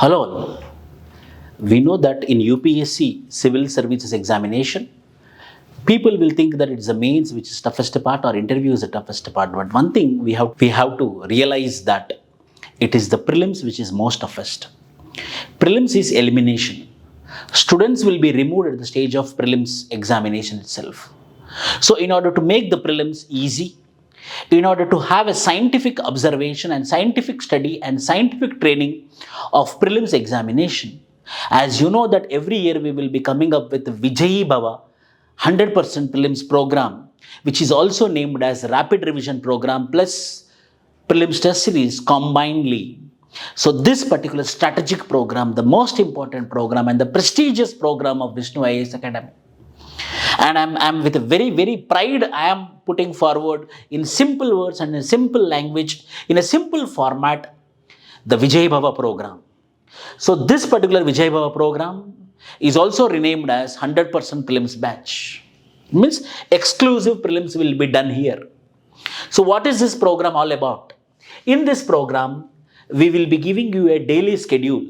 Hello all. We know that in UPSC Civil Services Examination, people will think that it's the mains which is toughest part or interview is the toughest part. But one thing we have to realize that it is the prelims which is most toughest. Prelims is elimination. Students will be removed at the stage of prelims examination itself. So in order to make the prelims easy, in order to have a scientific observation and scientific study and scientific training of prelims examination, as you know that every year we will be coming up with Vijayebhava 100% prelims program, which is also named as rapid revision program plus prelims test series combinedly. So this particular strategic program, the most important program and the prestigious program of Vishnu IAS Academy. And I'm with a very pride I am putting forward in simple words and in simple language, in a simple format, the Vijayebhava program. So this particular Vijayebhava program is also renamed as 100% prelims batch. It means exclusive prelims will be done here. So what is this program all about? In this program, we will be giving you a daily schedule.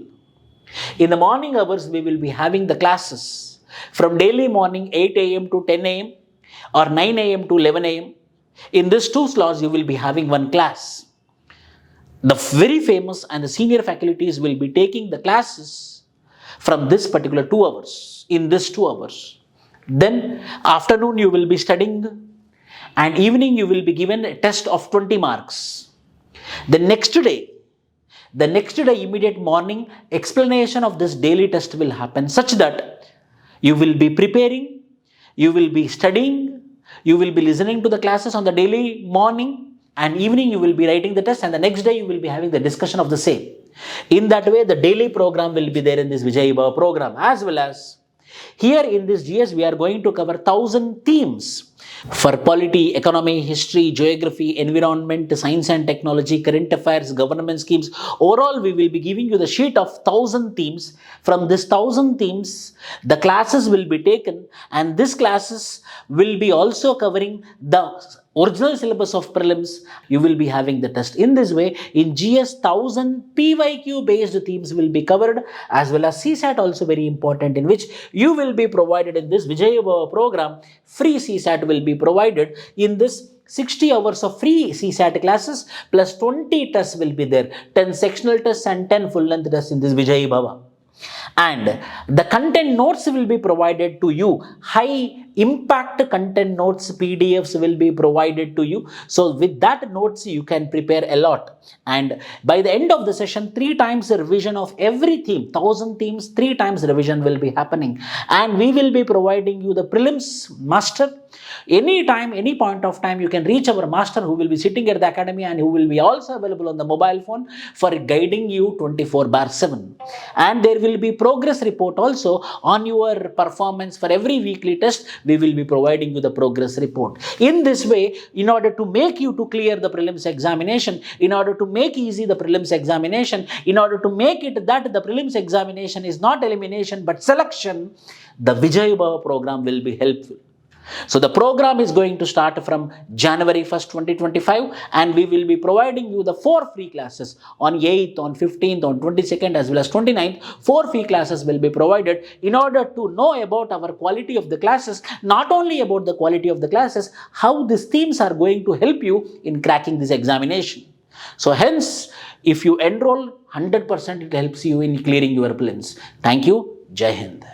In the morning hours, we will be having the classes from daily morning 8 a.m. to 10 a.m. or 9 a.m. to 11 a.m. In these two slots, you will be having one class. The very famous and the senior faculties will be taking the classes from this particular 2 hours, in this 2 hours. Then afternoon you will be studying and evening you will be given a test of 20 marks. The next day immediate morning, explanation of this daily test will happen such that you will be preparing, you will be studying, you will be listening to the classes on the daily morning and evening you will be writing the test and the next day you will be having the discussion of the same. In that way, the daily program will be there in this Vijayebhava program, as well as here in this GS we are going to cover 1000 themes for polity, economy, history, geography, environment, science and technology, current affairs, government schemes. Overall, we will be giving you the sheet of 1000 themes. From this 1000 themes, the classes will be taken and these classes will be also covering the original syllabus of prelims. You will be having the test. In this way, in GS 1000 PYQ based themes will be covered, as well as CSAT also very important, in which you will be provided in this Vijayebhava program. Free CSAT will be provided in this 60 hours of free CSAT classes plus 20 tests will be there. 10 sectional tests and 10 full length tests in this Vijayebhava. And the content notes will be provided to you. High impact content notes, PDFs will be provided to you. So with that notes, you can prepare a lot. And by the end of the session, 3 times revision of every theme, 1000 themes, 3 times revision will be happening. And we will be providing you the prelims master. Anytime, any point of time, you can reach our master who will be sitting at the academy and who will be also available on the mobile phone for guiding you 24/7. And there will be progress report also on your performance for every weekly test. We will be providing you the progress report. In this way, in order to make you to clear the prelims examination, in order to make easy the prelims examination, in order to make it that the prelims examination is not elimination but selection, the Vijayebhava program will be helpful. So the program is going to start from January 1st, 2025 and we will be providing you the 4 free classes on 8th, on 15th, on 22nd as well as 29th. 4 free classes will be provided in order to know about our quality of the classes, not only about the quality of the classes, how these themes are going to help you in cracking this examination. So hence, if you enroll 100%, it helps you in clearing your prelims. Thank you. Jai Hind.